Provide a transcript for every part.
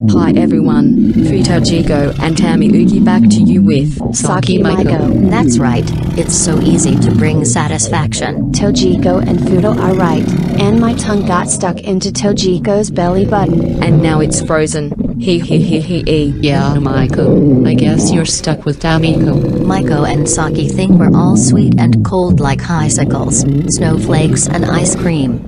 Hi everyone, Futojiko and Tamiyuki back to you with SakiMiko. That's right, it's so easy to bring satisfaction. Tojiko and Futo are right, and my tongue got stuck into Tojiko's belly button. And now it's frozen. He. Yeah, Miko. I guess you're stuck with Tamiko. Miko and Saki think we're all sweet and cold like icicles, snowflakes and ice cream.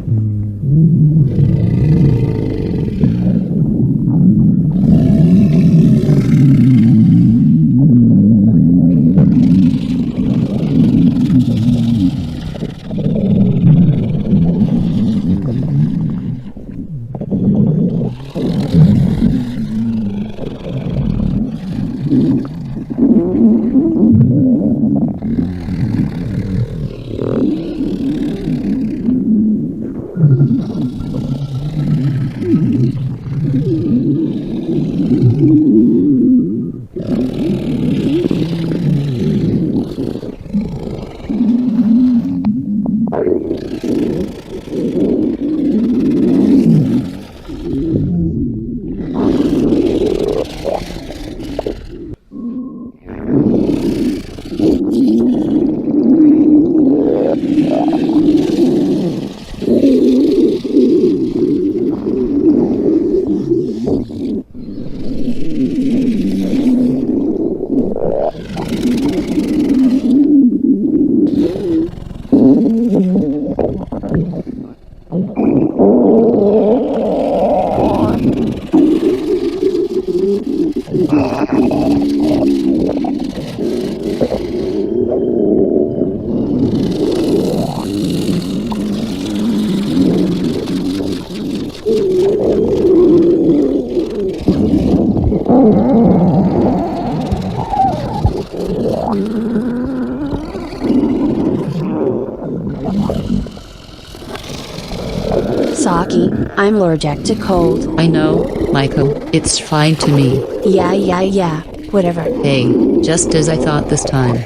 Saki, I'm allergic to cold. I know, Miko. It's fine to me. Yeah, whatever. Hey, just as I thought this time.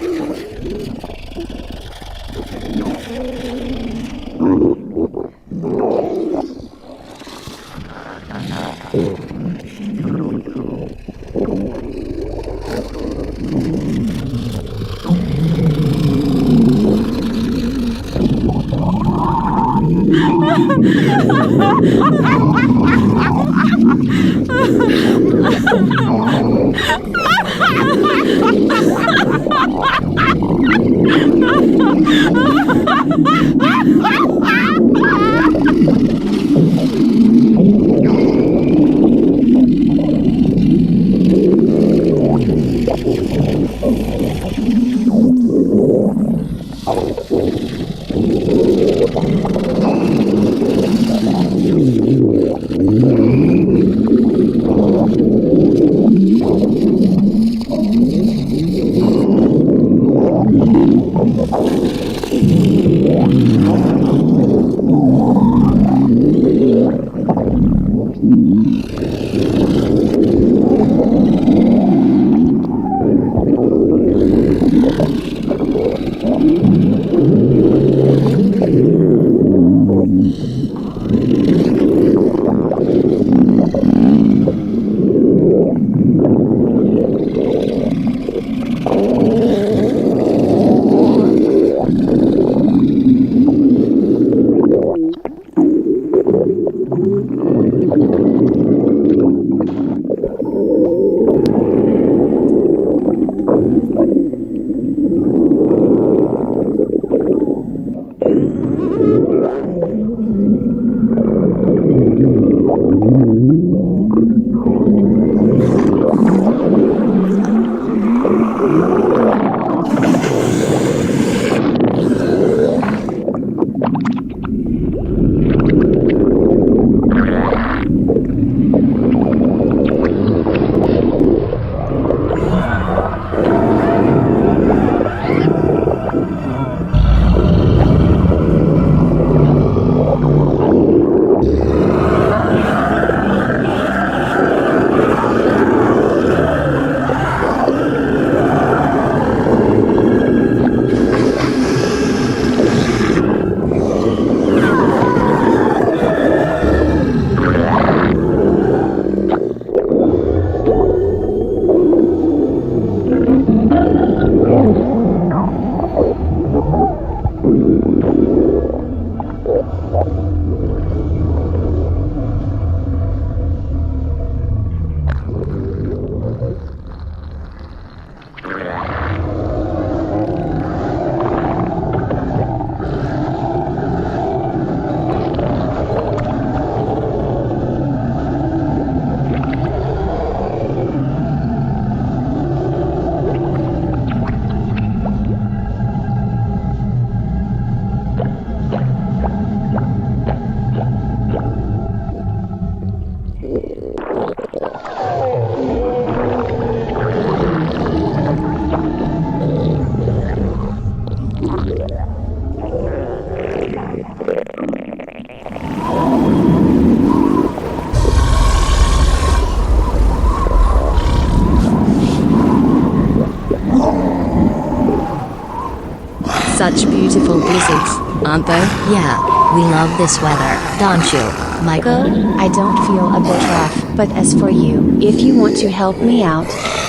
such beautiful blizzards, aren't they? Yeah, we love this weather, don't you, Miko? I don't feel a bit rough, but as for you, if you want to help me out,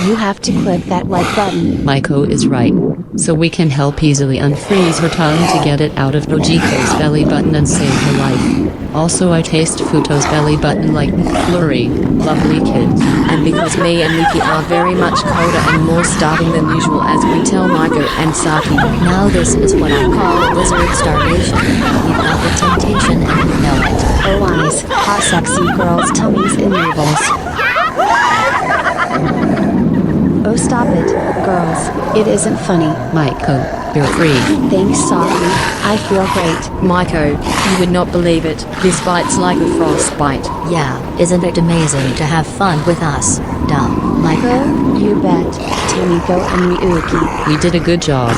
you have to click that like button. Miko is right. So we can help easily unfreeze her tongue to get it out of Tojiko's belly button and save her life. Also, I taste Futo's belly button like McFlurry. Lovely kids. And because me and Miki are very much colder and more starving than usual, as we tell Miko and Saki. Now this is what I call blizzard starvation. We've got the temptation and we know it. Oh eyes, hot sexy girls' tummies and navels. Oh stop it, girls, it isn't funny. Miko, you're free. Thanks Saki, I feel great. Miko, you would not believe it. This bites like a frostbite. Yeah, isn't it amazing to have fun with us? Duh, Miko? You bet, Tamiko and Miyuki. We did a good job.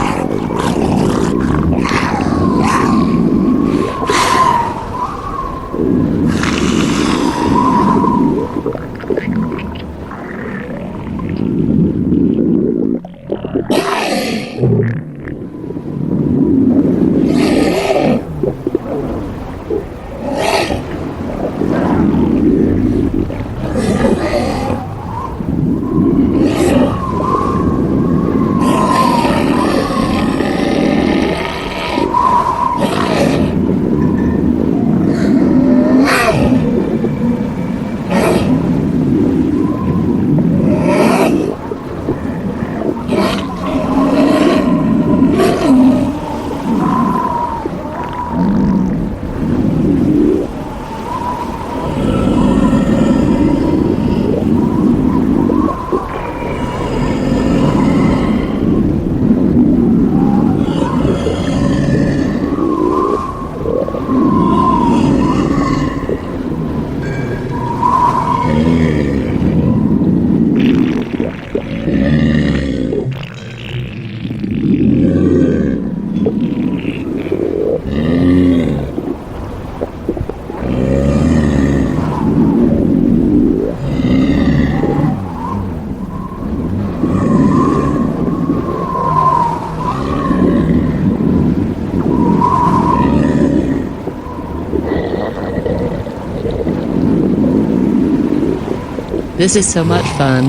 This is so much fun.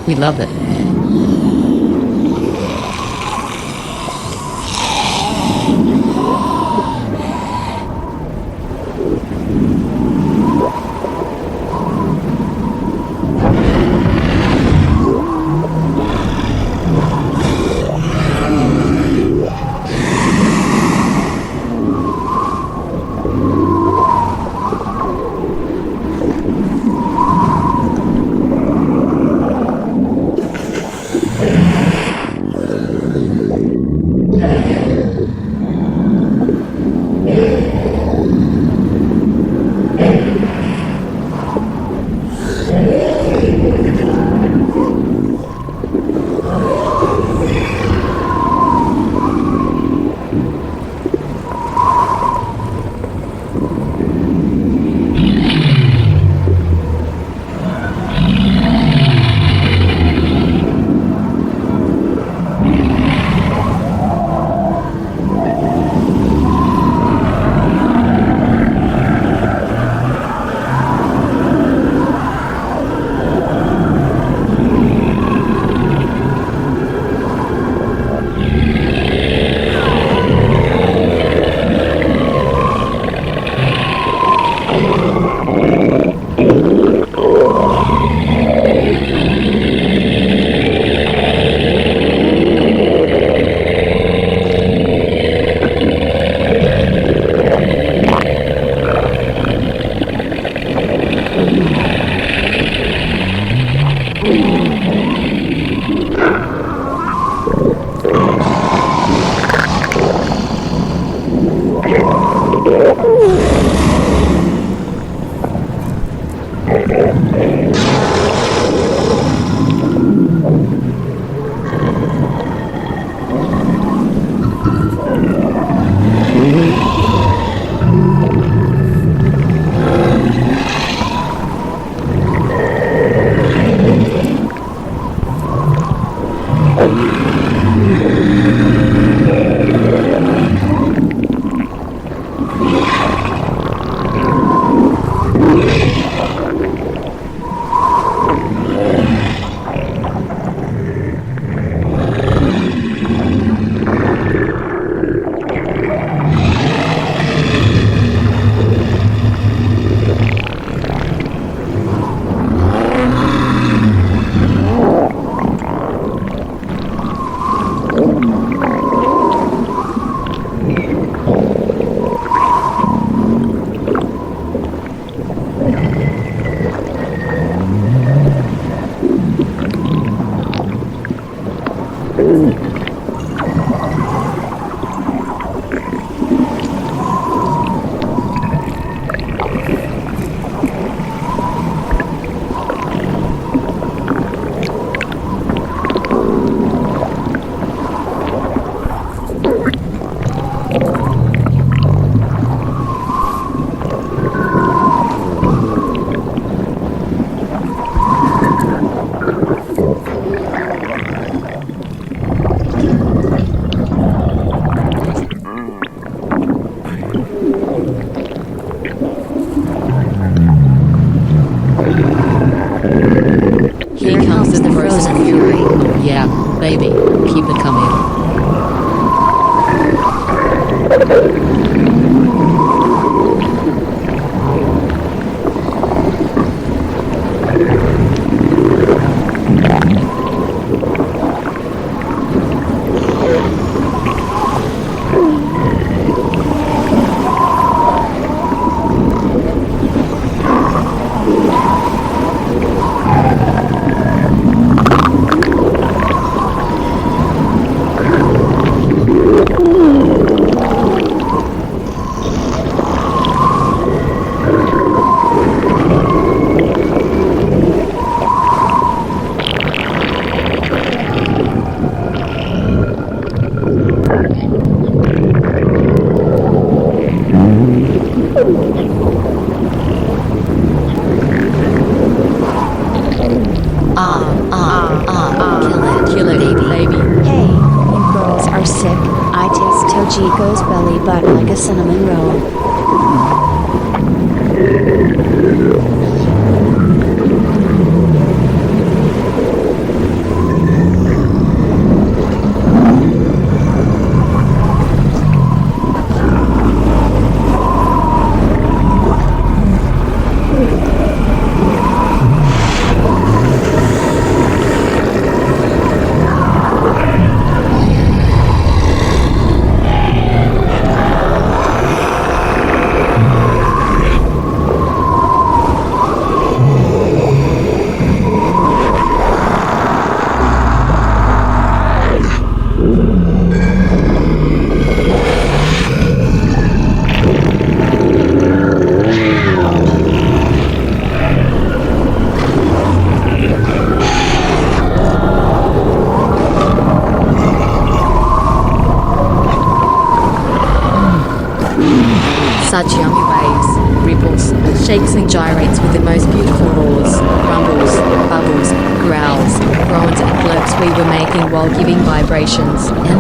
We love it. unleashes the frozen fury. Yeah, baby, keep it coming. Kill it, baby. Hey, you girls are sick. I taste Tojiko's belly button like a cinnamon roll. Such yummy waves, ripples, shakes and gyrates with the most beautiful roars, rumbles, bubbles, growls, groans and glurps we were making while giving vibrations. Yeah,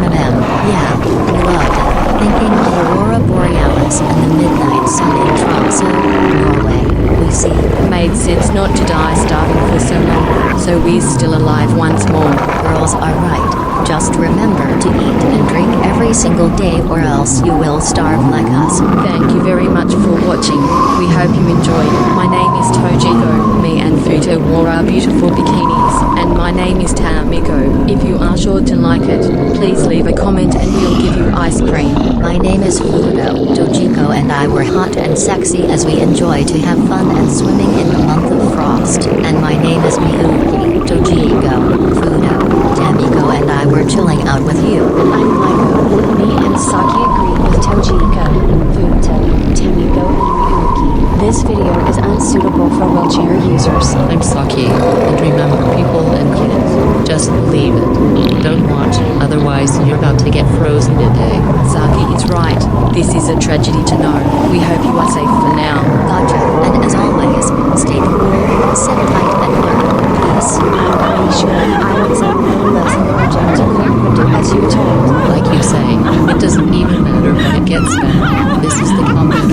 we loved it. Thinking of aurora borealis and the midnight sun in Tromso, Norway. We see. Made sense not to die starving for so long, so we're still alive once more. Girls are right. Just remember to eat and drink every single day or else you will starve like us. Thank you very much for watching. We hope you enjoyed. My name is Tojiko. Me and Futo wore our beautiful bikinis. And my name is Tamiko. If you are sure to like it, please leave a comment and we'll give you ice cream. My name is Futo. Tojiko and I were hot and sexy as we enjoy to have fun and swimming in the month of frost. And my name is Miyuki. Tojiko, Futo, Tamiko and I were chilling out with you. I'm Miko. Me and Saki agreed with Tojiko, Futo, Tamiko and Miyuki. This video is unsuitable for wheelchair users. I'm Saki, and remember people and kids, just believe it. Don't watch, otherwise you're about to get frozen today. Saki is right. This is a tragedy to know. We hope you are safe for now. Gotcha. And as always, stay cool, sit tight and learn. Peace. I'm pretty sure I was a little less allergic to as you told. Like you say, it doesn't even matter when it gets bad. This is the combination